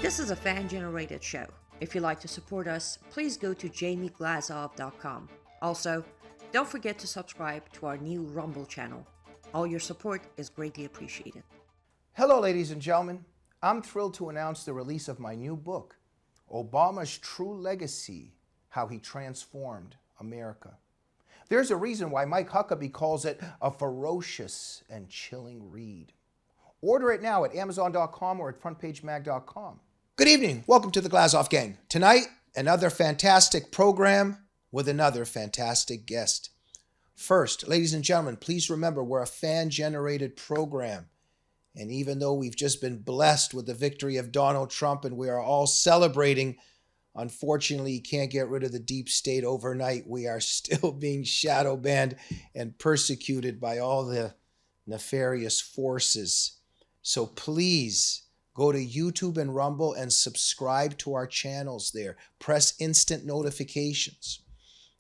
This is a fan-generated show. If you'd like to support us, please go to jamieglazov.com. Also, don't forget to subscribe to our new Rumble channel. All your support is greatly appreciated. Hello, ladies and gentlemen. I'm thrilled to announce the release of my new book, Obama's True Legacy, How He Transformed America. There's a reason why Mike Huckabee calls it a ferocious and chilling read. Order it now at Amazon.com or at FrontPageMag.com. Good evening. Welcome to the Glazov Gang. Tonight, another fantastic program with another fantastic guest. First, ladies and gentlemen, please remember we're a fan-generated program. And even though we've just been blessed with the victory of Donald Trump and we are all celebrating, unfortunately, you can't get rid of the deep state overnight. We are still being shadow banned and persecuted by all the nefarious forces. So please go to YouTube and Rumble and subscribe to our channels there. Press instant notifications.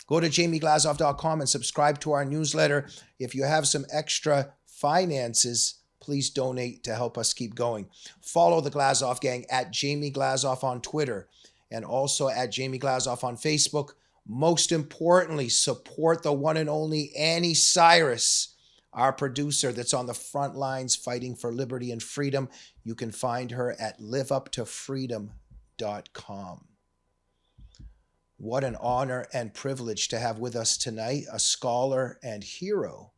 Go to jamieglazov.com and subscribe to our newsletter. If you have some extra finances, please donate to help us keep going. Follow the Glazov Gang at Jamie Glazov on Twitter and also at Jamie Glazov on Facebook. Most importantly, support the one and only Annie Cyrus, our producer that's on the front lines fighting for liberty and freedom. You can find her at liveuptofreedom.com. What an honor and privilege to have with us tonight a scholar and hero,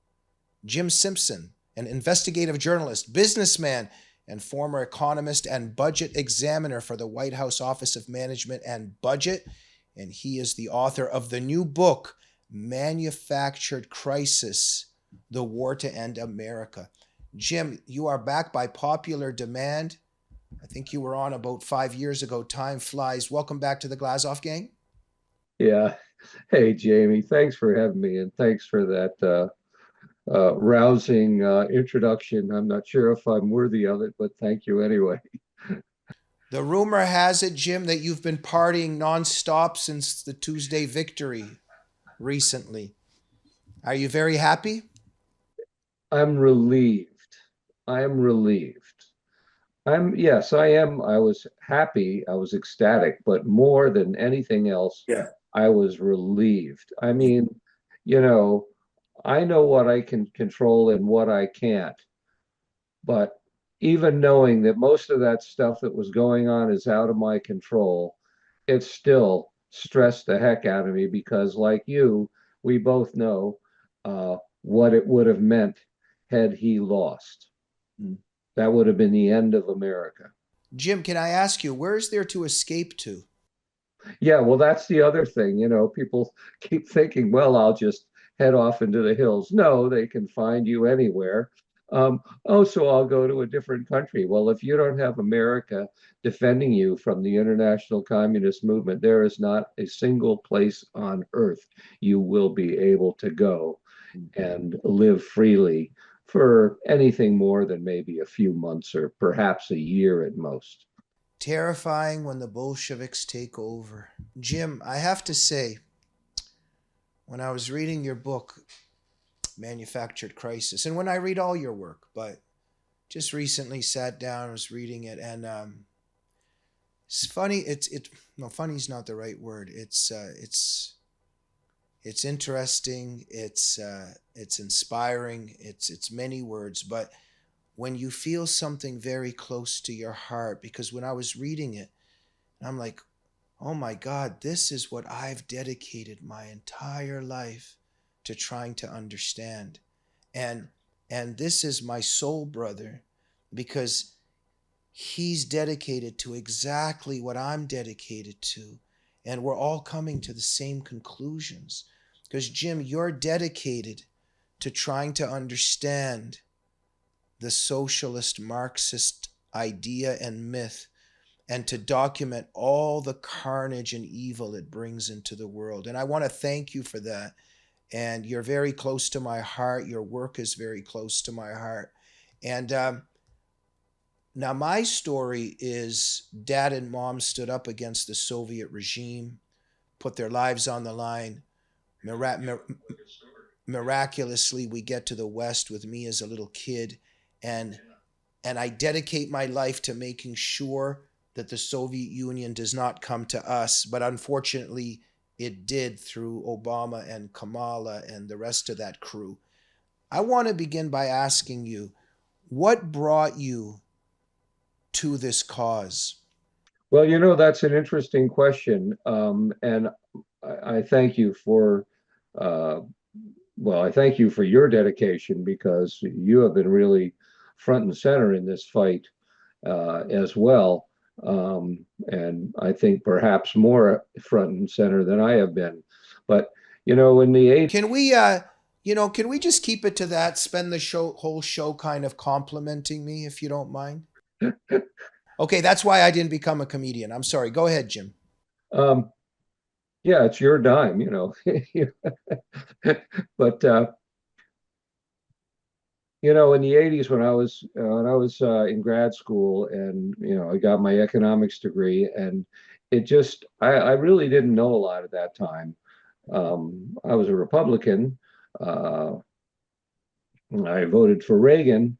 Jim Simpson, an investigative journalist, businessman, and former economist and budget examiner for the White House Office of Management and Budget. And he is the author of the new book, Manufactured Crisis: The War to End America. Jim, you are back by popular demand. I think you were on about 5 years ago. Time flies. Welcome back to the Glazov Gang. Yeah. Hey, Jamie, thanks for having me, and thanks for that rousing introduction. I'm not sure if I'm worthy of it, but thank you anyway. The rumor has it, Jim, that you've been partying nonstop since the Tuesday victory recently. Are you very happy? I'm relieved. I'm relieved. Yes, I am. I was happy. I was ecstatic, but more than anything else, I was relieved. I mean, I know what I can control and what I can't. But even knowing that most of that stuff that was going on is out of my control, it still stressed the heck out of me because, like you, we both know what it would have meant had he lost. That would have been the end of America. Jim, can I ask you, where is there to escape to? Yeah, well, that's the other thing. People keep thinking, well, I'll just head off into the hills. No, they can find you anywhere. So I'll go to a different country. Well, if you don't have America defending you from the international communist movement, there is not a single place on earth you will be able to go and live freely for anything more than maybe a few months or perhaps a year at most. Terrifying when the Bolsheviks take over. Jim, I have to say, when I was reading your book, Manufactured Crisis, and when I read all your work, but just recently sat down, was reading it, and it's funny. No, funny is not the right word. It's interesting. It's inspiring. It's many words, but when you feel something very close to your heart, because when I was reading it, I'm like, oh my God, this is what I've dedicated my entire life to trying to understand. And this is my soul brother, because he's dedicated to exactly what I'm dedicated to. And we're all coming to the same conclusions. Because Jim, you're dedicated to trying to understand the socialist Marxist idea and myth, and to document all the carnage and evil it brings into the world. And I want to thank you for that. And you're very close to my heart. Your work is very close to my heart. And now my story is dad and mom stood up against the Soviet regime, put their lives on the line. Miraculously, we get to the West with me as a little kid. And I dedicate my life to making sure that the Soviet Union does not come to us, but unfortunately it did through Obama and Kamala and the rest of that crew. I want to begin by asking you, what brought you to this cause? Well, that's an interesting question. And I thank you for, uh, well, I thank you for your dedication because you have been really front and center in this fight as well. And I think perhaps more front and center than I have been. But, in the 80s, Can we, can we just keep it to that? Spend the whole show kind of complimenting me, if you don't mind. Okay, that's why I didn't become a comedian. I'm sorry. Go ahead, Jim. um, yeah, it's your dime, But in the 80s when I was in grad school and I got my economics degree and I really didn't know a lot at that time. I was a Republican. Uh, I voted for Reagan,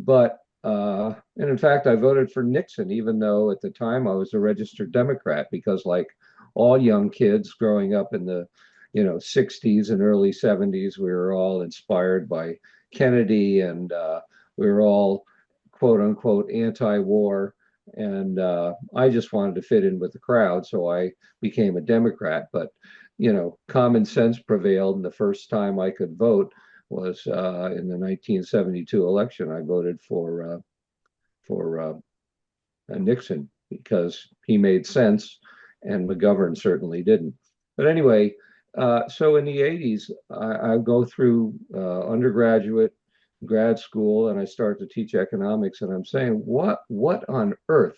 and in fact, I voted for Nixon, even though at the time I was a registered Democrat, because like all young kids growing up in the, 60s and early 70s, we were all inspired by Kennedy and we were all quote unquote anti-war. And I just wanted to fit in with the crowd, so I became a Democrat. But, common sense prevailed, and the first time I could vote was in the 1972 election. I voted for Nixon because he made sense, and McGovern certainly didn't. But anyway, so in the 80s, I go through undergraduate, grad school, and I start to teach economics, and I'm saying, what on earth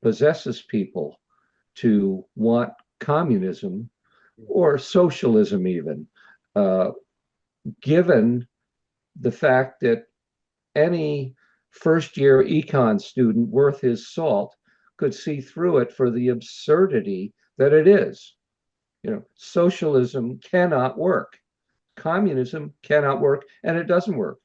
possesses people to want communism or socialism even? Given the fact that any first year econ student worth his salt could see through it for the absurdity that it is. Socialism cannot work. Communism cannot work, and it doesn't work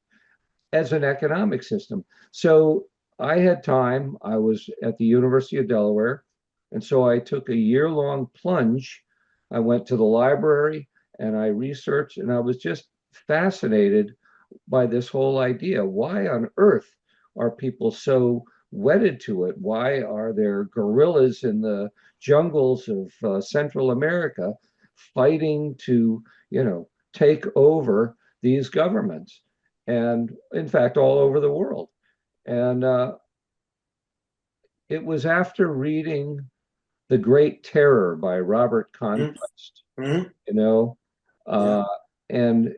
as an economic system. So I had time. I was at the University of Delaware, and so I took a year-long plunge. I went to the library and I researched, and I was just fascinated by this whole idea. Why on earth are people so wedded to it? Why are there guerrillas in the jungles of Central America fighting to, take over these governments? And in fact, all over the world. And it was after reading The Great Terror by Robert Conquest, Mm-hmm. you know, Yeah. uh, and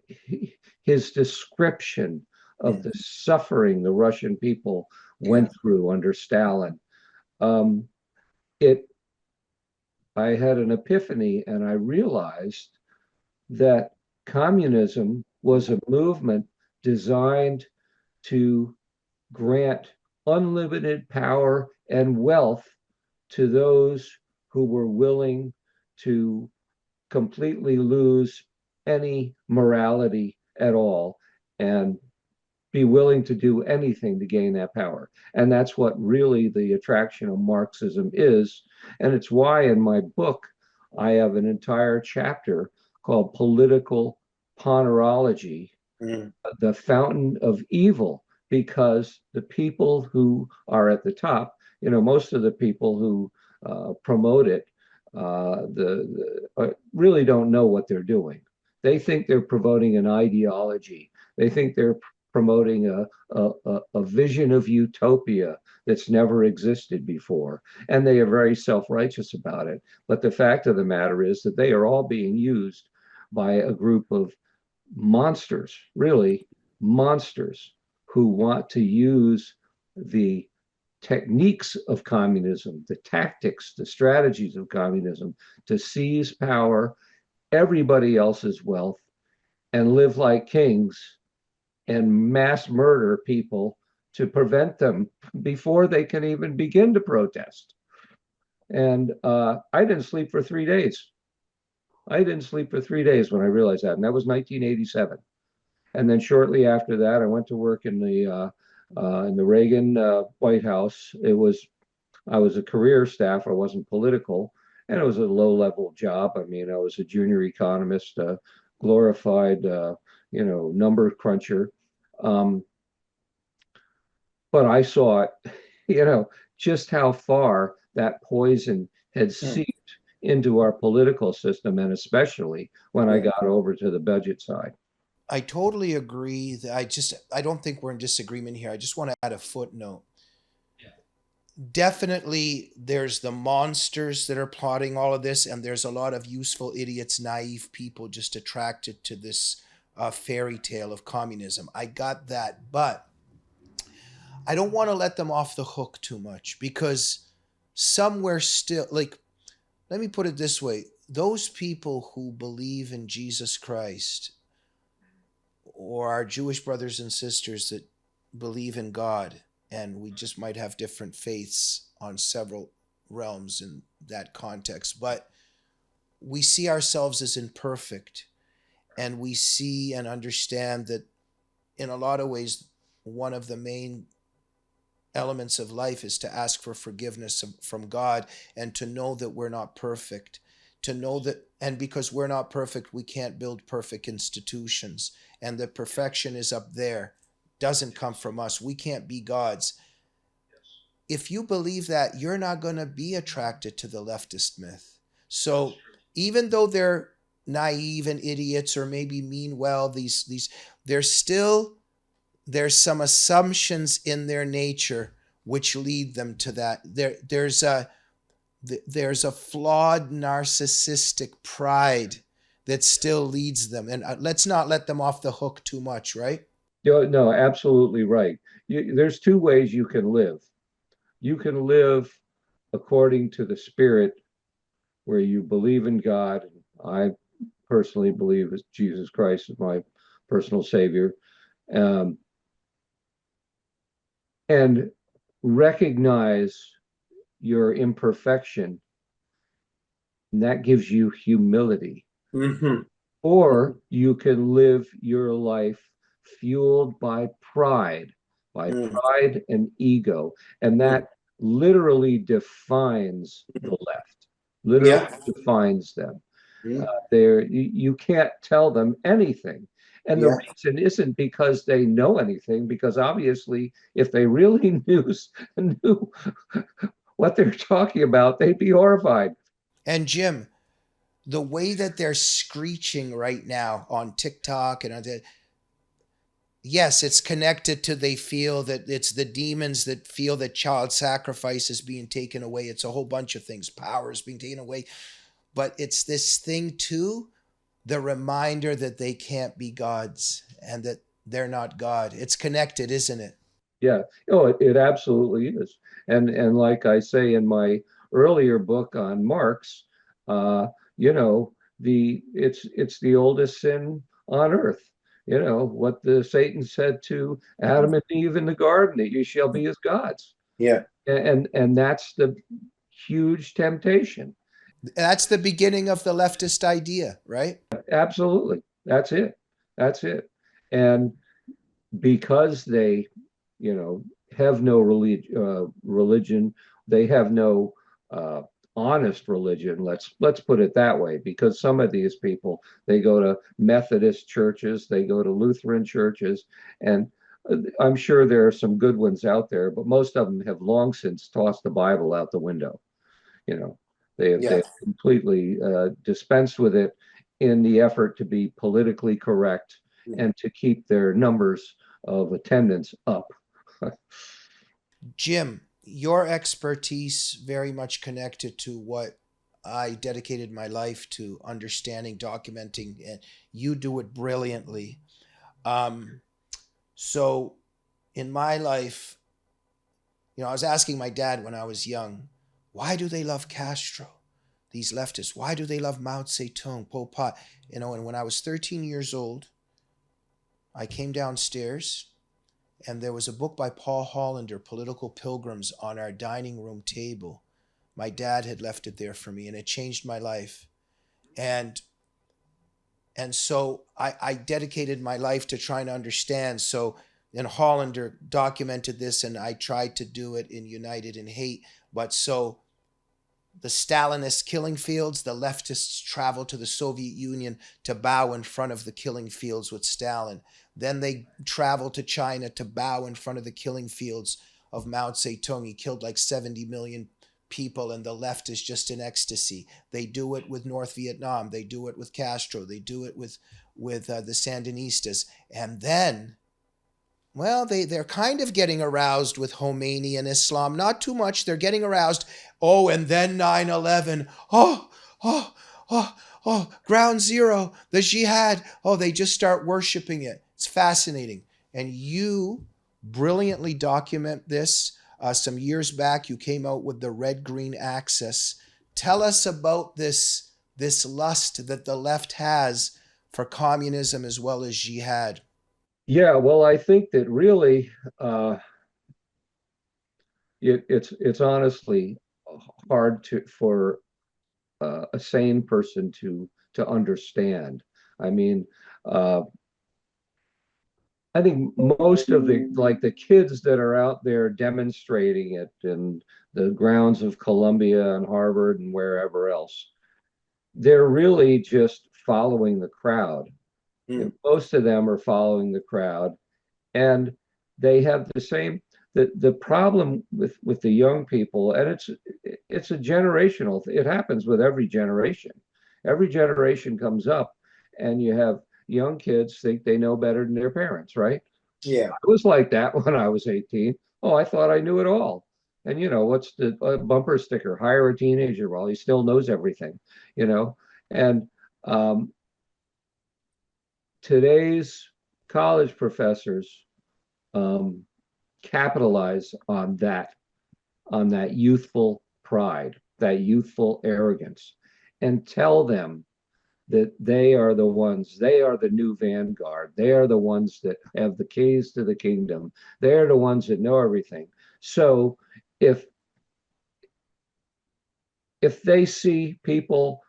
his description of the suffering the Russian people went through under Stalin. Um, it, I had an epiphany, and I realized that communism was a movement designed to grant unlimited power and wealth to those who were willing to completely lose any morality at all and be willing to do anything to gain that power. And that's what really the attraction of Marxism is. And it's why in my book, I have an entire chapter called Political Ponerology, the Fountain of Evil, because the people who are at the top, most of the people who promote it, really don't know what they're doing. They think they're promoting an ideology. They think they're promoting a vision of utopia that's never existed before. And they are very self-righteous about it. But the fact of the matter is that they are all being used by a group of monsters, really monsters, who want to use the techniques of communism, the tactics, the strategies of communism to seize power, everybody else's wealth, and live like kings and mass murder people to prevent them before they can even begin to protest. And I didn't sleep for 3 days. I didn't sleep for 3 days when I realized that, and that was 1987. And then shortly after that, I went to work in the Reagan White House. It was I was a career staff. I wasn't political, and it was a low-level job. I mean, I was a junior economist, a glorified, number cruncher. Um, but I saw it, just how far that poison had seeped into our political system, and especially when I got over to the budget side. I totally agree. I don't think we're in disagreement here. I just want to add a footnote. Definitely, there's the monsters that are plotting all of this, and there's a lot of useful idiots, naive people just attracted to this fairy tale of communism. I got that, but I don't want to let them off the hook too much, because somewhere still, like, let me put it this way: those people who believe in Jesus Christ, or our Jewish brothers and sisters that believe in God, and we just might have different faiths on several realms in that context, but we see ourselves as imperfect, and we see and understand that in a lot of ways, one of the main elements of life is to ask for forgiveness from God, and to know that we're not perfect, to know that, and because we're not perfect, we can't build perfect institutions, and that perfection is up there, doesn't come from us. We can't be gods. If you believe that, you're not going to be attracted to the leftist myth. So even though they're naive and idiots, or maybe mean well, there's some assumptions in their nature which lead them to that. There's a flawed narcissistic pride that still leads them, and let's not let them off the hook too much, right? No, absolutely right. There's two ways you can live. You can live according to the Spirit, where you believe in God. I personally believe that Jesus Christ is my personal Savior, um, and recognize your imperfection, and that gives you humility. Mm-hmm. Or you can live your life fueled by pride, and ego. And that literally defines the left, literally Yeah. defines them. Mm. You can't tell them anything. And the Yeah. reason isn't because they know anything, because obviously, if they really knew what they're talking about, they'd be horrified. And Jim, the way that they're screeching right now on TikTok and on the, yes, it's connected to, they feel that it's the demons that feel that child sacrifice is being taken away. It's a whole bunch of things. Power is being taken away. But it's this thing too, the reminder that they can't be gods and that they're not God. It's connected, isn't it? Yeah. Oh, it absolutely is. And like I say in my earlier book on Marx, uh, it's the oldest sin on earth. What the Satan said to Adam and Eve in the garden, that you shall be as gods. Yeah. And that's the huge temptation. That's the beginning of the leftist idea, right? Absolutely. That's it. That's it. And because they, you know, have no religion, they have no honest religion. Let's put it that way, because some of these people, they go to Methodist churches, they go to Lutheran churches, and I'm sure there are some good ones out there, but most of them have long since tossed the Bible out the window. You know, they have completely dispensed with it in the effort to be politically correct and to keep their numbers of attendance up. Jim, your expertise very much connected to what I dedicated my life to, understanding, documenting, and you do it brilliantly. Um, so in my life, I was asking my dad when I was young, why do they love Castro? These leftists, why do they love Mao Zedong, Pol Pot? And when I was 13 years old, I came downstairs and there was a book by Paul Hollander, Political Pilgrims, on our dining room table. My dad had left it there for me, and it changed my life. And so I dedicated my life to trying to understand. So and Hollander documented this, and I tried to do it in United in Hate. But so the Stalinist killing fields, the leftists traveled to the Soviet Union to bow in front of the killing fields with Stalin. Then they traveled to China to bow in front of the killing fields of Mao Zedong. He killed like 70 million people, and the left is just in ecstasy. They do it with North Vietnam. They do it with Castro. They do it with the Sandinistas. And then, well, they're kind of getting aroused with Khomeini and Islam. Not too much. They're getting aroused. Oh, and then 9/11. Oh, oh, oh, oh, ground zero, the jihad. Oh, they just start worshiping it. It's fascinating. And you brilliantly document this. Some years back, you came out with the red-green axis. Tell us about this lust that the left has for communism as well as jihad. Yeah, well, I think that really it's honestly hard for a sane person to understand. I mean, uh, I think most of the kids that are out there demonstrating it in the grounds of Columbia and Harvard and wherever else, they're really just following the crowd. Mm. Most of them are following the crowd, and they have the problem with the young people, and it's a generational. It happens with every generation. Every generation comes up, and you have young kids think they know better than their parents, right? Yeah. I was like that when I was 18. Oh, I thought I knew it all. And what's the bumper sticker? Hire a teenager. Well, he still knows everything, you know. And um, today's college professors um, capitalize on that youthful pride, that youthful arrogance, and tell them that they are the ones, they are the new vanguard. They are the ones that have the keys to the kingdom. They're the ones that know everything. So if they see people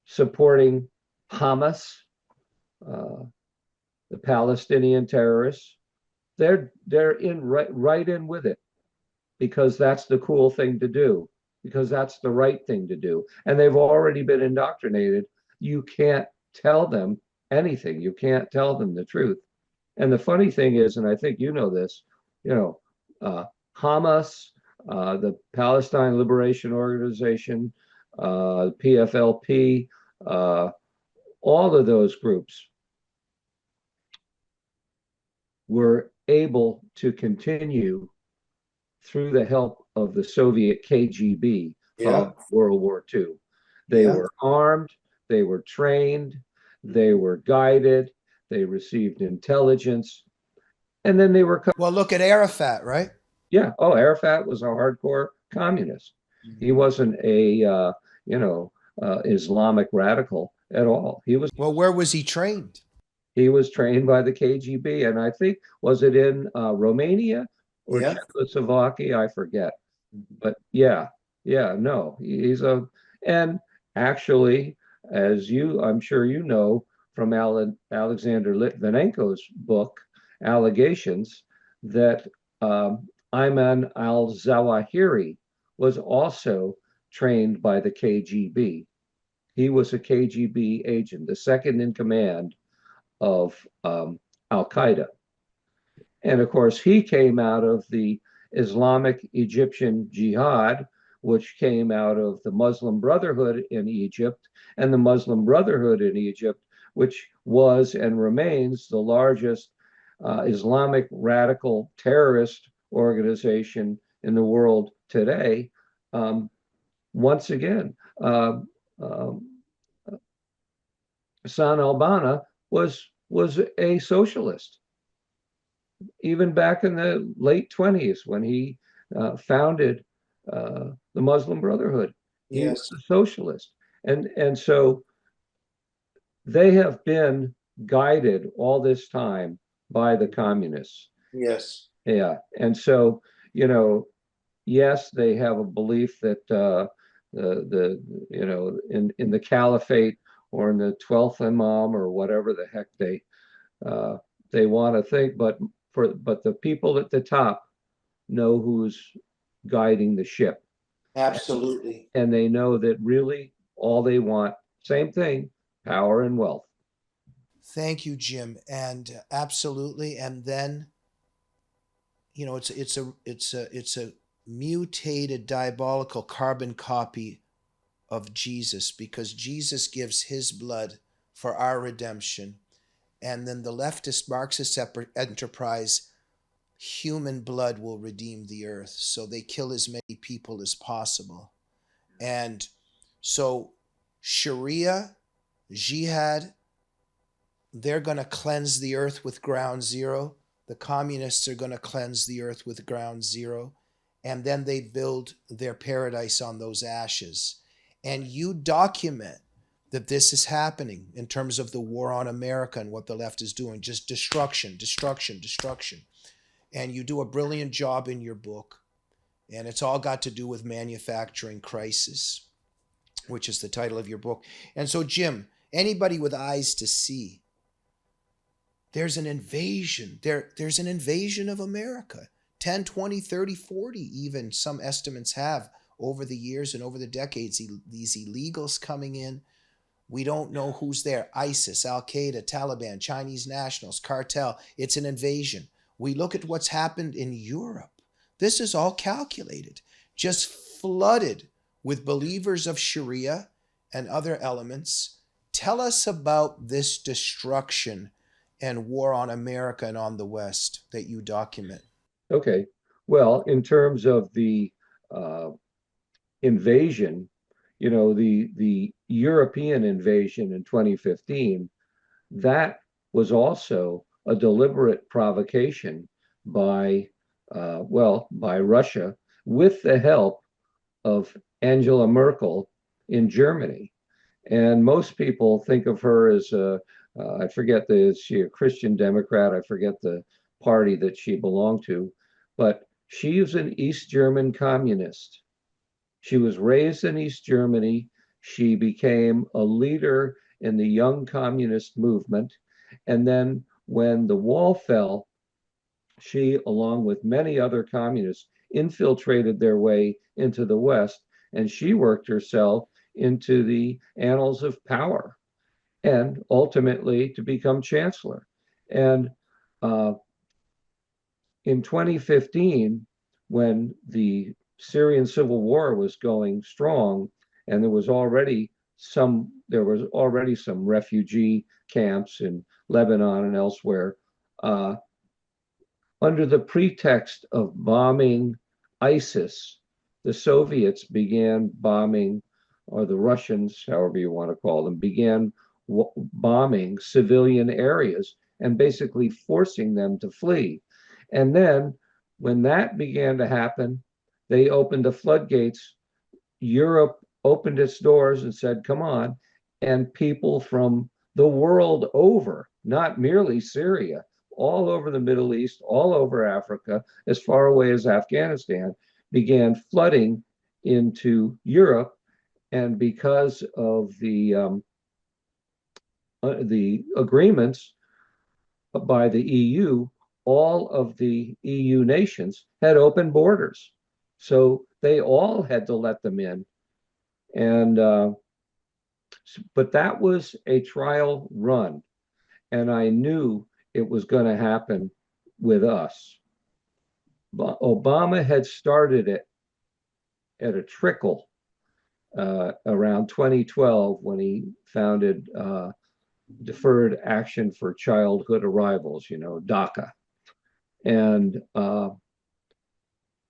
supporting Hamas, uh, the Palestinian terrorists, they're in right in with it, because that's the cool thing to do, because that's the right thing to do. And they've already been indoctrinated. You can't tell them anything. You can't tell them the truth. And the funny thing is, and I think you know this, Hamas, the Palestine Liberation Organization, PFLP, all of those groups were able to continue through the help of the Soviet KGB following World War II. They were armed, they were trained, they were guided, they received intelligence, and then they were. Well, look at Arafat, right? Yeah. Oh, Arafat was a hardcore communist. He wasn't a Islamic radical at all. Well, where was he trained? He was trained by the KGB, and I think, was it in Romania or Czechoslovakia? I forget. But yeah, no, and actually, as I'm sure you know from Alexander Litvinenko's book, Allegations, that Ayman al-Zawahiri was also trained by the KGB. He was a KGB agent, the second in command of Al-Qaeda. And of course, he came out of the Islamic Egyptian Jihad, which came out of the Muslim Brotherhood in Egypt, and the Muslim Brotherhood in Egypt, which was and remains the largest Islamic radical terrorist organization in the world today. Once again, Hassan al-Banna was a socialist, even back in the late 20s when he founded the Muslim Brotherhood. He was a socialist, and so they have been guided all this time by the communists. Yes. Yeah, and so yes, they have a belief that in the caliphate or in the 12th Imam or whatever the heck they They want to think, but the people at the top know who's guiding the ship. Absolutely. And they know that really all they want, same thing, power and wealth. Thank you, Jim. And absolutely. And then, you know, it's a mutated diabolical carbon copy of Jesus, because Jesus gives his blood for our redemption. And then the leftist Marxist enterprise, human blood will redeem the earth. So they kill as many people as possible. And so Sharia, jihad, they're going to cleanse the earth with ground zero. The communists are going to cleanse the earth with ground zero. And then they build their paradise on those ashes. And you document that this is happening in terms of the war on America and what the left is doing. Just destruction, destruction, destruction. And you do a brilliant job in your book. And it's all got to do with manufacturing crisis, which is the title of your book. And so, Jim, anybody with eyes to see, there's an invasion. There's an invasion of America. 10, 20, 30, 40, even some estimates have over the years and over the decades, these illegals coming in. We don't know who's there. ISIS, Al-Qaeda, Taliban, Chinese nationals, cartel. It's an invasion. We look at what's happened in Europe. This is all calculated, just flooded with believers of Sharia and other elements. Tell us about this destruction and war on America and on the West that you document. Okay. Well, in terms of the invasion, you know, the European invasion in 2015, that was also a deliberate provocation by by Russia with the help of Angela Merkel in Germany. And most people think of her as I forget, is she a Christian Democrat? I forget the party that she belonged to, but she is an East German communist. She was raised in East Germany. She became a leader in the young communist movement. And then when the wall fell, she, along with many other communists, infiltrated their way into the West, and she worked herself into the annals of power and ultimately to become chancellor. And in 2015, when the Syrian civil war was going strong, and there was already some refugee camps in Lebanon and elsewhere, under the pretext of bombing ISIS, the Soviets began bombing, or the Russians, however you want to call them, began bombing civilian areas and basically forcing them to flee. And then when that began to happen, they opened the floodgates. Europe opened its doors and said, come on. And people from the world over, not merely Syria, all over the Middle East, all over Africa, as far away as Afghanistan, began flooding into Europe. And because of the agreements by the EU, all of the EU nations had open borders. So they all had to let them in. And but that was a trial run. And I knew it was going to happen with us. But Obama had started it at a trickle around 2012 when he founded Deferred Action for Childhood Arrivals, you know, DACA. And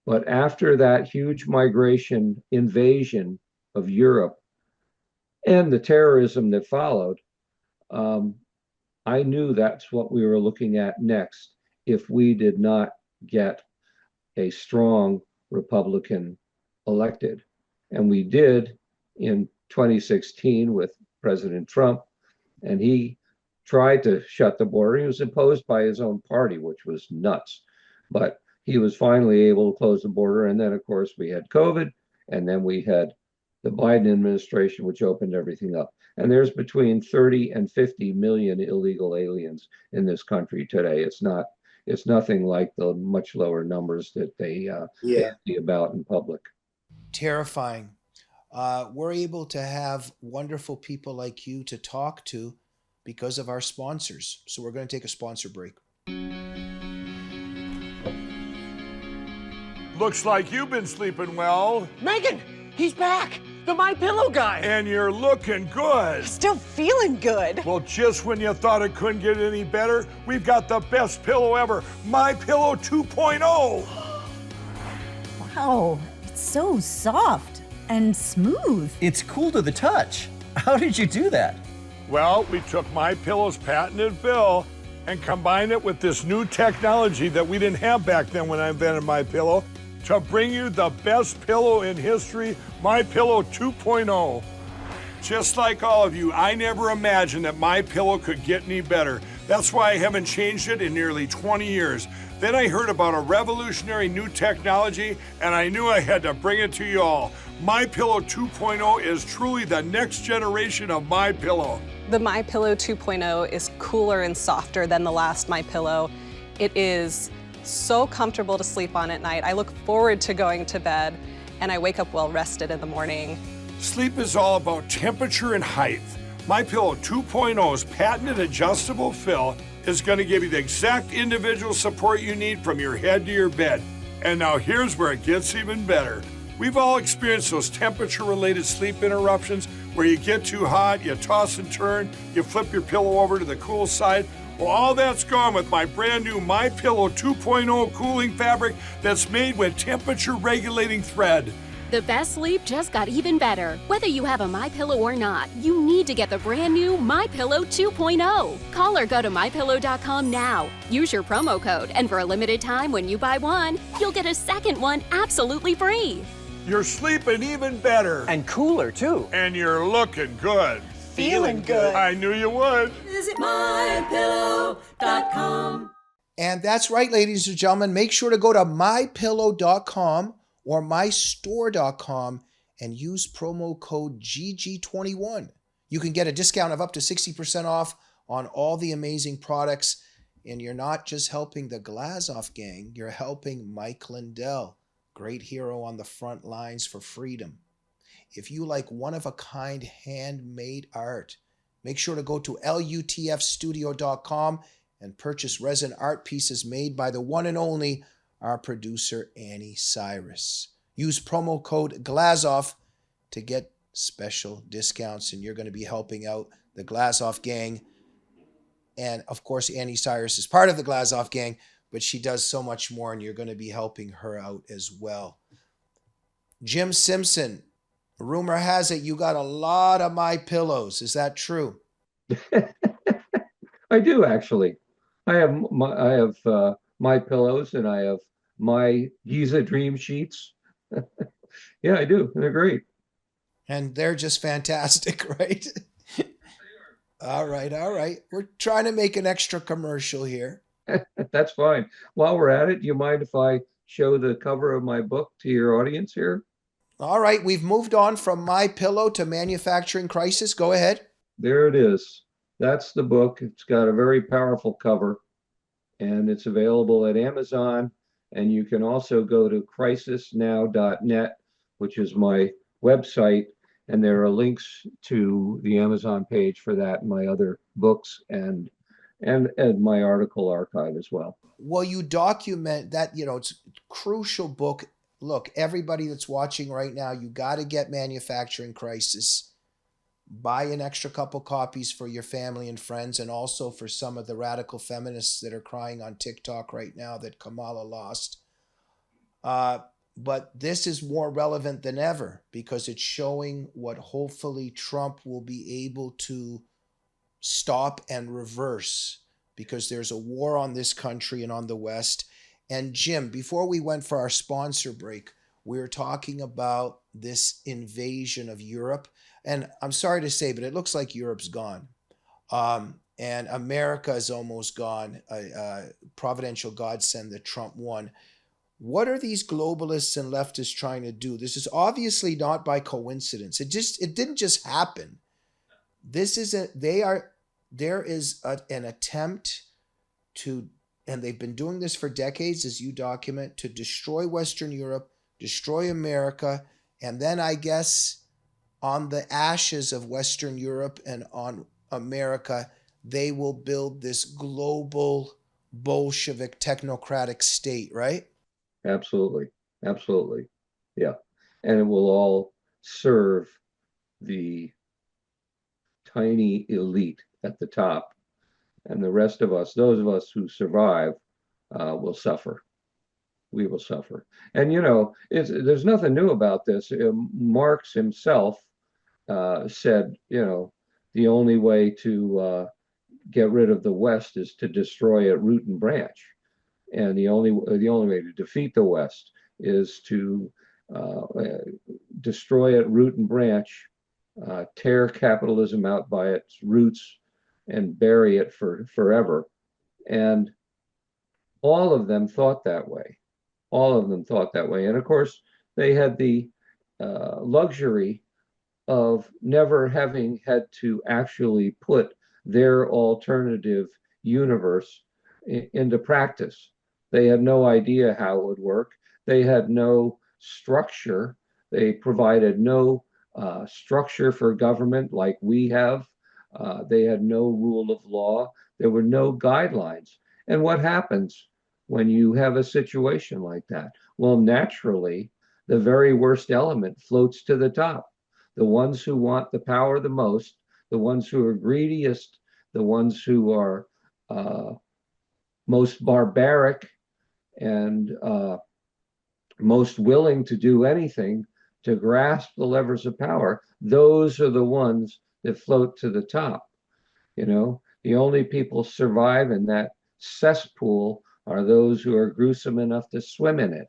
but after that huge migration invasion of Europe and the terrorism that followed, I knew that's what we were looking at next if we did not get a strong Republican elected. And we did in 2016 with President Trump, and he tried to shut the border. He was opposed by his own party, which was nuts. But he was finally able to close the border. And then, of course, we had COVID, and then we had the Biden administration, which opened everything up. And there's between 30 and 50 million illegal aliens in this country today. It's nothing like the much lower numbers that they see about in public. Terrifying. We're able to have wonderful people like you to talk to because of our sponsors. So we're going to take a sponsor break. Looks like you've been sleeping well. Megan, he's back. The My Pillow guy. And you're looking good. Still feeling good. Well, just when you thought it couldn't get any better, we've got the best pillow ever, My Pillow 2.0. Wow, it's so soft and smooth. It's cool to the touch. How did you do that? Well, we took My Pillow's patented fill and combined it with this new technology that we didn't have back then when I invented My Pillow to bring you the best pillow in history, My Pillow 2.0. Just like all of you, I never imagined that My Pillow could get any better. That's why I haven't changed it in nearly 20 years. Then I heard about a revolutionary new technology, and I knew I had to bring it to you all. My Pillow 2.0 is truly the next generation of My Pillow. The My Pillow 2.0 is cooler and softer than the last My Pillow. It is so comfortable to sleep on at night. I look forward to going to bed, and I wake up well rested in the morning. Sleep is all about temperature and height. My Pillow 2.0's patented adjustable fill is going to give you the exact individual support you need from your head to your bed. And now here's where it gets even better. We've all experienced those temperature-related sleep interruptions where you get too hot, you toss and turn, you flip your pillow over to the cool side. Well, all that's gone with my brand new My Pillow 2.0 cooling fabric that's made with temperature-regulating thread. The best sleep just got even better. Whether you have a My Pillow or not, you need to get the brand new My Pillow 2.0. Call or go to mypillow.com now. Use your promo code, and for a limited time when you buy one, you'll get a second one absolutely free. You're sleeping even better. And cooler, too. And you're looking good. Feeling good. I knew you would. Visit mypillow.com. And that's right, ladies and gentlemen. Make sure to go to mypillow.com or mystore.com and use promo code GG21. You can get a discount of up to 60% off on all the amazing products. And you're not just helping the Glazov Gang, you're helping Mike Lindell, great hero on the front lines for freedom. If you like one-of-a-kind handmade art, make sure to go to lutfstudio.com and purchase resin art pieces made by the one and only our producer, Annie Cyrus. Use promo code Glazov to get special discounts, and you're going to be helping out the Glazov Gang. And, of course, Annie Cyrus is part of the Glazov Gang, but she does so much more, and you're going to be helping her out as well. Jim Simpson, rumor has it you got a lot of My Pillows. Is that true? I do, actually. I have My Pillows, and I have my Giza Dream Sheets. Yeah, I do. They're great. And they're just fantastic, right? All right. We're trying to make an extra commercial here. That's fine. While we're at it, do you mind if I show the cover of my book to your audience here? All right. We've moved on from My Pillow to Manufacturing Crisis. Go ahead. There it is. That's the book. It's got a very powerful cover, and it's available at Amazon. And you can also go to crisisnow.net, which is my website, and there are links to the Amazon page for that and my other books and my article archive as well. Well, you document that, it's a crucial book. Look, everybody that's watching right now, you got to get Manufacturing Crisis. Buy an extra couple copies for your family and friends, and also for some of the radical feminists that are crying on TikTok right now that Kamala lost. But this is more relevant than ever because it's showing what hopefully Trump will be able to stop and reverse, because there's a war on this country and on the West. And Jim, before we went for our sponsor break, we were talking about this invasion of Europe. And I'm sorry to say, but it looks like Europe's gone. And America is almost gone. Providential godsend that Trump won. What are these globalists and leftists trying to do? This is obviously not by coincidence. It didn't just happen. This is there is an attempt to, and they've been doing this for decades, as you document, to destroy Western Europe, destroy America, and then I guess on the ashes of Western Europe and on America, they will build this global Bolshevik technocratic state, right? Absolutely. Absolutely. Yeah. And it will all serve the tiny elite at the top. And the rest of us, those of us who survive, will suffer. We will suffer. And, you know, there's nothing new about this. Marx himself said, you know, the only way to get rid of the West is to destroy it root and branch. And the only way to defeat the West is to destroy it root and branch, tear capitalism out by its roots, and bury it forever. And all of them thought that way. All of them thought that way. And of course, they had the luxury of never having had to actually put their alternative universe into practice. They had no idea how it would work. They had no structure. They provided no structure for government like we have. They had no rule of law. There were no guidelines. And what happens when you have a situation like that? Well, naturally, the very worst element floats to the top. The ones who want the power the most, the ones who are greediest, the ones who are most barbaric and most willing to do anything to grasp the levers of power, those are the ones that float to the top. You know, the only people survive in that cesspool are those who are gruesome enough to swim in it.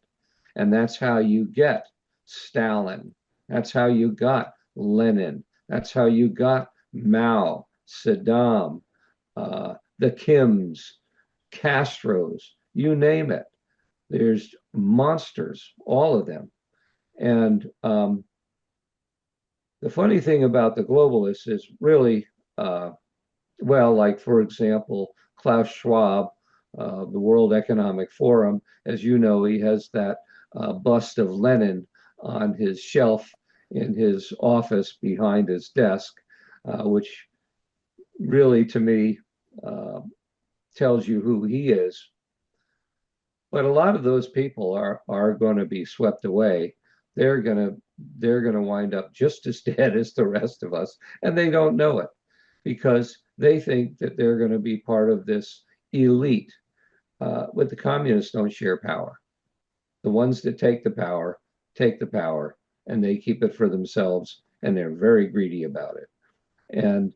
And that's how you get Stalin. That's how you got Lenin. That's how you got Mao, Saddam, the Kims, Castros, you name it. There's monsters, all of them. And the funny thing about the globalists is really, well, like, for example, Klaus Schwab, the World Economic Forum, as you know, he has that bust of Lenin on his shelf in his office behind his desk, which really, to me, tells you who he is. But a lot of those people are going to be swept away. They're going to wind up just as dead as the rest of us, and they don't know it because they think that they're going to be part of this elite. But the communists don't share power. The ones that take the power, and they keep it for themselves, and they're very greedy about it. And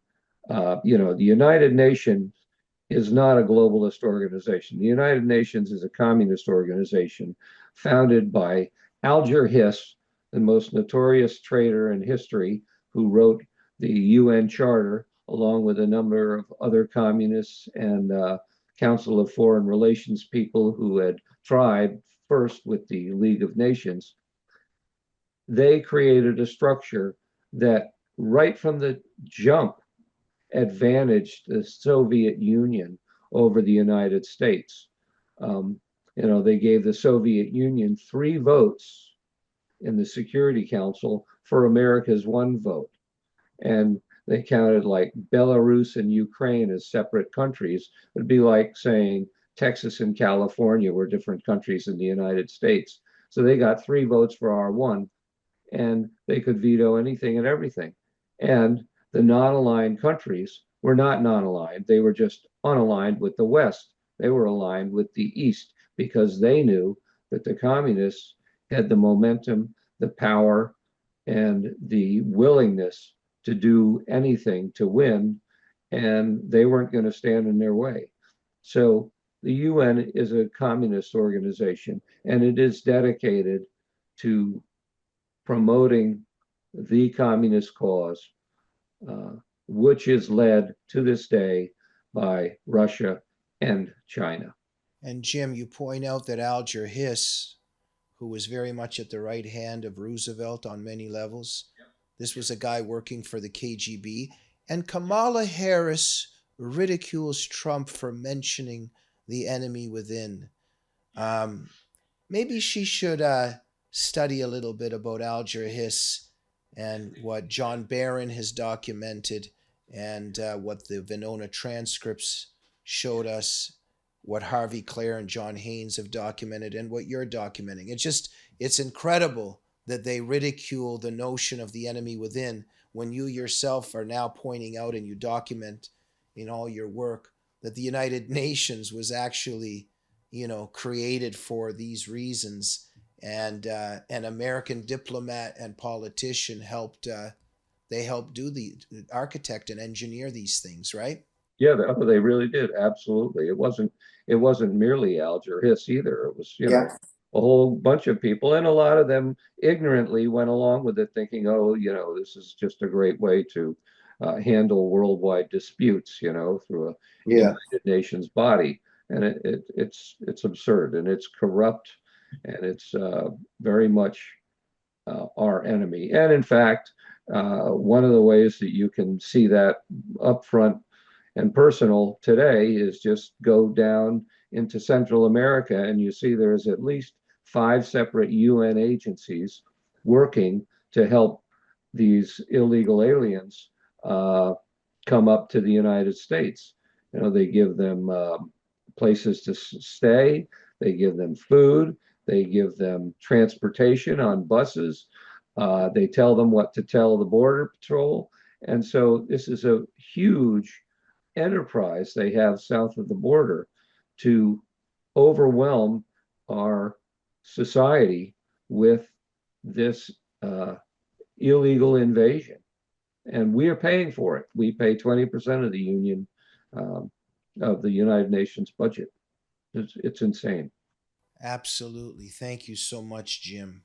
you know, the United Nations is not a globalist organization. The United Nations is a communist organization founded by Alger Hiss, the most notorious traitor in history, who wrote the UN Charter, along with a number of other communists and Council of Foreign Relations people who had tried first with the League of Nations. They created a structure that right from the jump advantaged the Soviet Union over the United States. You know, they gave the Soviet Union 3 votes in the Security Council for America's 1 vote. And they counted like Belarus and Ukraine as separate countries. It'd be like saying Texas and California were different countries in the United States. So they got 3 votes for R1, and they could veto anything and everything. And the non-aligned countries were not non-aligned. They were just unaligned with the West. They were aligned with the East because they knew that the communists had the momentum, the power, and the willingness to do anything to win, and they weren't going to stand in their way. So the UN is a communist organization, and it is dedicated to promoting the communist cause, which is led to this day by Russia and China. And Jim, you point out that Alger Hiss who was very much at the right hand of Roosevelt on many levels. This was a guy working for the KGB. And Kamala Harris ridicules Trump for mentioning the enemy within. Maybe she should study a little bit about Alger Hiss and what John Barron has documented and what the Venona transcripts showed us, what Harvey Clare and John Haynes have documented, and what you're documenting. It's incredible that they ridicule the notion of the enemy within when you yourself are now pointing out, and you document in all your work, that the United Nations was actually, created for these reasons. And an American diplomat and politician helped do the architect and engineer these things, right? Yeah, they really did. Absolutely. It wasn't merely Alger Hiss either. It was, a whole bunch of people, and a lot of them ignorantly went along with it, thinking, oh, this is just a great way to handle worldwide disputes, through a United Nations body. And it's absurd, and it's corrupt, and it's very much our enemy. And in fact, one of the ways that you can see that upfront and personal today is just go down into Central America, and you see there's at least 5 separate UN agencies working to help these illegal aliens come up to the United States. They give them places to stay, they give them food, they give them transportation on buses, they tell them what to tell the Border Patrol. And so this is a huge enterprise they have south of the border to overwhelm our society with this illegal invasion. And we are paying for it. We pay 20% of the Union, of the United Nations budget. It's insane. Absolutely. Thank you so much, Jim.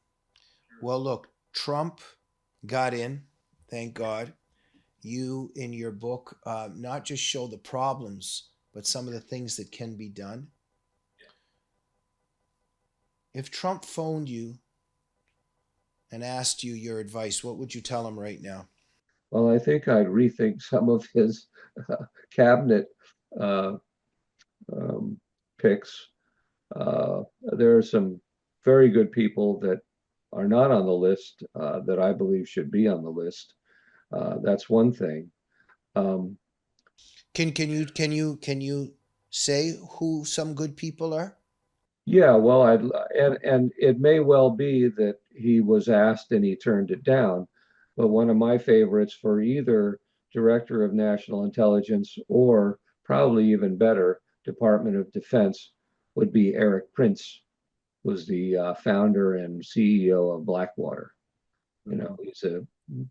Well, look, Trump got in, thank God. You, in your book, not just show the problems, but some of the things that can be done. If Trump phoned you and asked you your advice, what would you tell him right now? Well, I think I'd rethink some of his cabinet picks. There are some very good people that are not on the list that I believe should be on the list. That's one thing. Can you say who some good people are? Yeah, well, and it may well be that he was asked and he turned it down. But one of my favorites for either Director of National Intelligence or probably even better, Department of Defense would be Eric Prince, was the founder and CEO of Blackwater. He's a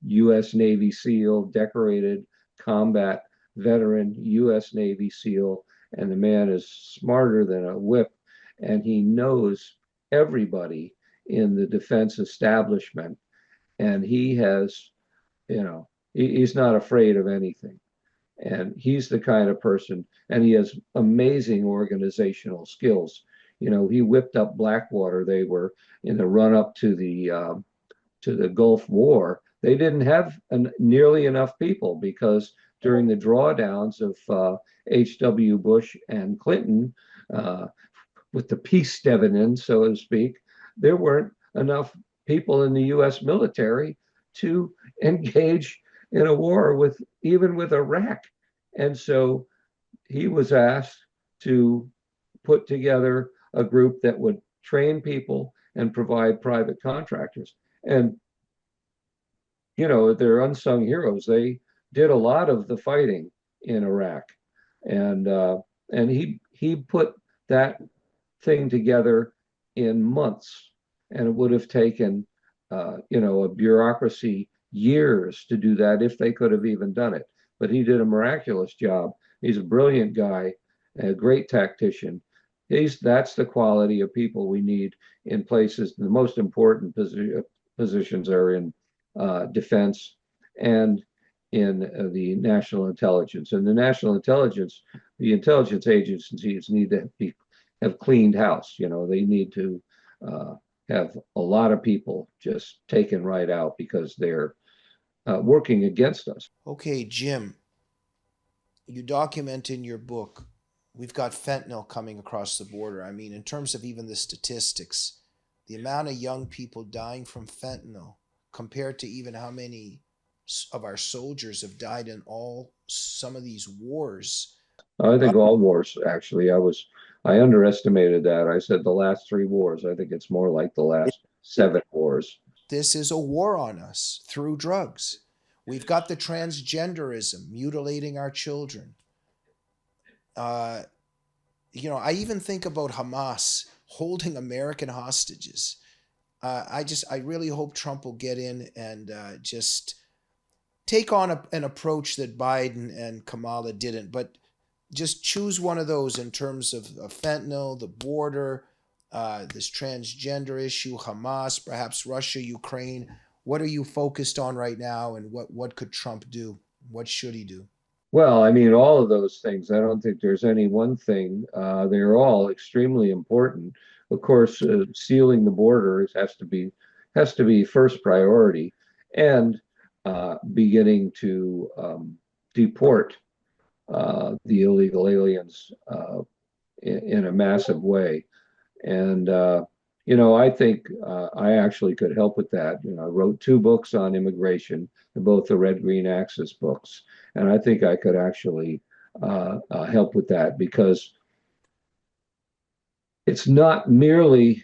U.S. Navy SEAL, decorated combat veteran, U.S. Navy SEAL, and the man is smarter than a whip, and he knows everybody in the defense establishment, and he has, he's not afraid of anything. And he's the kind of person, and he has amazing organizational skills. He whipped up Blackwater. They were in the run-up to the Gulf War. They didn't have nearly enough people because during the drawdowns of H.W. Bush and Clinton, with the peace dividend, so to speak, there weren't enough people in the U.S. military to engage in a war even with Iraq. And so he was asked to put together a group that would train people and provide private contractors. And, they're unsung heroes. They did a lot of the fighting in Iraq. And he put that thing together in months. And it would have taken, a bureaucracy years to do that if they could have even done it. But he did a miraculous job. He's a brilliant guy, a great tactician. That's the quality of people we need in places. The most important positions are in defense and in the national intelligence. And the national intelligence, the intelligence agencies need to have cleaned house. They need to have a lot of people just taken right out because they're working against us. Okay, Jim, you document in your book, we've got fentanyl coming across the border. I mean, in terms of even the statistics, the amount of young people dying from fentanyl compared to even how many of our soldiers have died in some of these wars. I think all wars, actually. I underestimated that. I said the last 3 wars. I think it's more like the last 7 wars. This is a war on us through drugs. We've got the transgenderism mutilating our children. I even think about Hamas holding American hostages. I really hope Trump will get in and just take on an approach that Biden and Kamala didn't, but just choose one of those in terms of fentanyl, the border, this transgender issue, Hamas, perhaps Russia, Ukraine. What are you focused on right now, and what could Trump do? What should he do? Well, I mean, all of those things. I don't think there's any one thing. They're all extremely important. Of course, sealing the borders has to be first priority, and beginning to deport the illegal aliens in a massive way. And I think I actually could help with that. I wrote 2 books on immigration, both the Red Green Axis books, and I think I could actually help with that, because it's not merely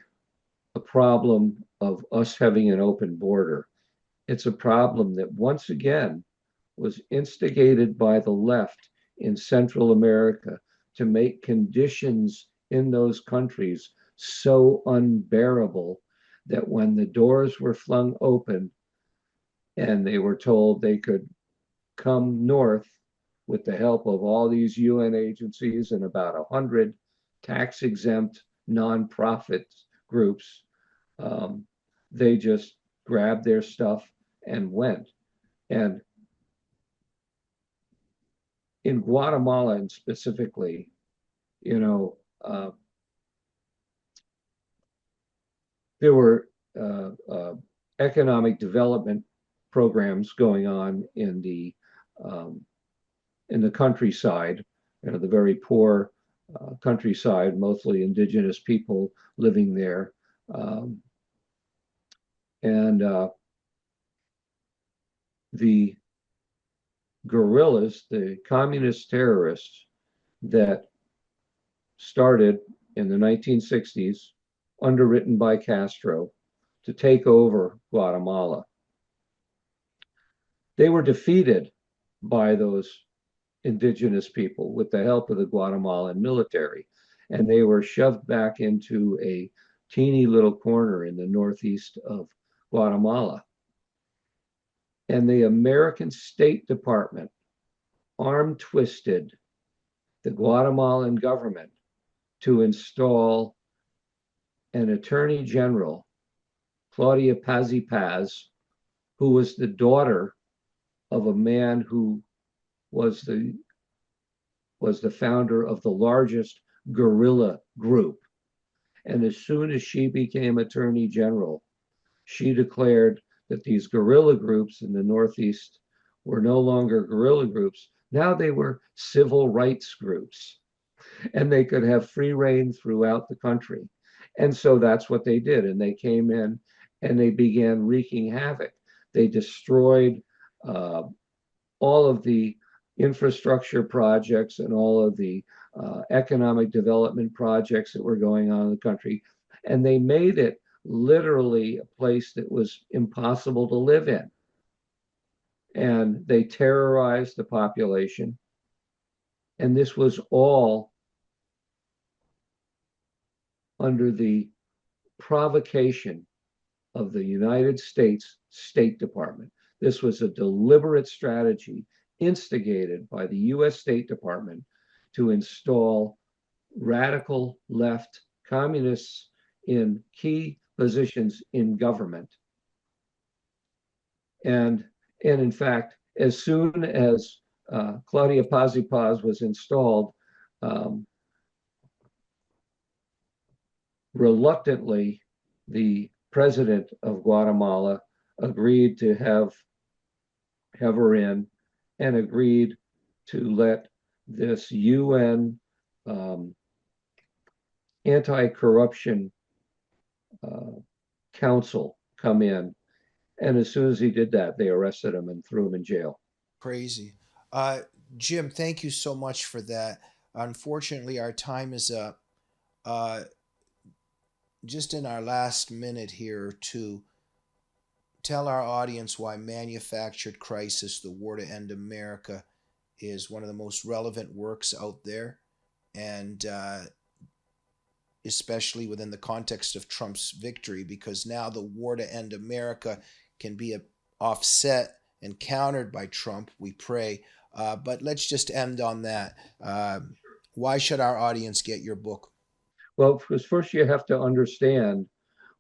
a problem of us having an open border. It's a problem that once again was instigated by the left in Central America to make conditions in those countries so unbearable that when the doors were flung open and they were told they could come north with the help of all these UN agencies and about 100 tax-exempt nonprofit groups, they just grabbed their stuff and went. And in Guatemala, and specifically, there were economic development programs going on in the countryside, the very poor countryside, mostly indigenous people living there, and the guerrillas, the communist terrorists that started in the 1960s, underwritten by Castro, to take over Guatemala. They were defeated by those indigenous people with the help of the Guatemalan military, and they were shoved back into a teeny little corner in the northeast of Guatemala. And the American State Department arm twisted the Guatemalan government to install an attorney general, Claudia Paz y Paz, who was the daughter of a man who was the founder of the largest guerrilla group. And as soon as she became attorney general, she declared that these guerrilla groups in the Northeast were no longer guerrilla groups. Now they were civil rights groups, and they could have free reign throughout the country. And so that's what they did. And they came in and they began wreaking havoc. They destroyed all of the infrastructure projects and all of the economic development projects that were going on in the country. And they made it literally a place that was impossible to live in. And they terrorized the population. And this was all under the provocation of the United States State Department. This was a deliberate strategy instigated by the US State Department to install radical left communists in key positions in government. And in fact, as soon as Claudia Paz y Paz was installed, reluctantly, the president of Guatemala agreed to have her in and agreed to let this UN anti-corruption council come in. And as soon as he did that, they arrested him and threw him in jail. Crazy. Jim, thank you so much for that. Unfortunately, our time is up. Just in our last minute here to tell our audience why Manufactured Crisis, The War to End America, is one of the most relevant works out there, and especially within the context of Trump's victory, because now the war to end America can be offset and countered by Trump, we pray. But let's just end on that. Why should our audience get your book? Well, because first you have to understand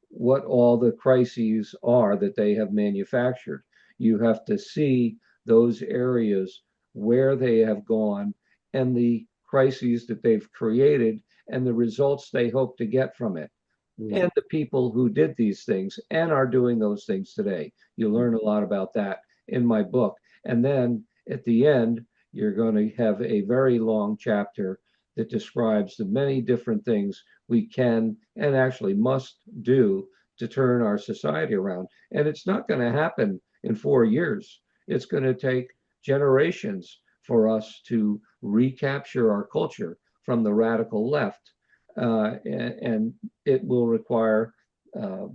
what all the crises are that they have manufactured. You have to see those areas where they have gone and the crises that they've created and the results they hope to get from it. And the people who did these things and are doing those things today. You learn a lot about that in my book. And then at the end, you're going to have a very long chapter that describes the many different things we can and actually must do to turn our society around. And it's not going to happen in 4 years. It's going to take generations for us to recapture our culture from the radical left. And it will require a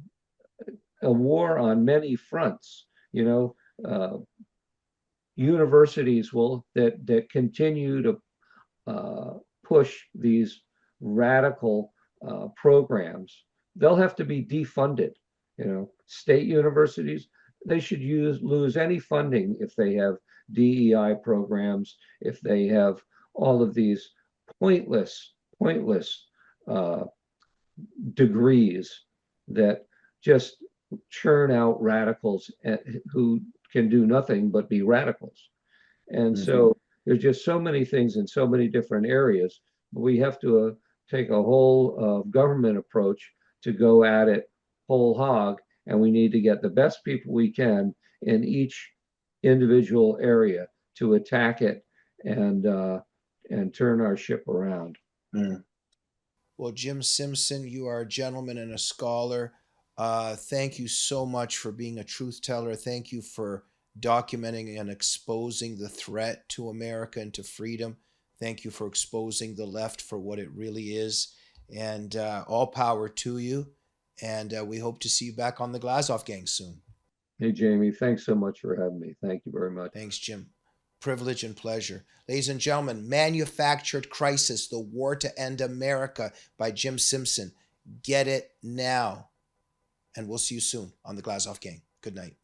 war on many fronts. Universities that continue to push these radical programs, they'll have to be defunded. State universities, they should lose any funding if they have DEI programs, if they have all of these pointless degrees that just churn out radicals who can do nothing but be radicals. And so there's just so many things in so many different areas. We have to take a whole government approach to go at it whole hog, and we need to get the best people we can in each individual area to attack it and turn our ship around. Well, Jim Simpson, you are a gentleman and a scholar. Thank you so much for being a truth teller. Thank you for documenting and exposing the threat to America and to freedom. Thank you for exposing the left for what it really is. And all power to you. And we hope to see you back on the Glazov Gang soon. Hey, Jamie, thanks so much for having me. Thank you very much. Thanks, Jim. Privilege and pleasure. Ladies and gentlemen, Manufactured Crisis, The War to End America by Jim Simpson. Get it now. And we'll see you soon on the Glazov Gang. Good night.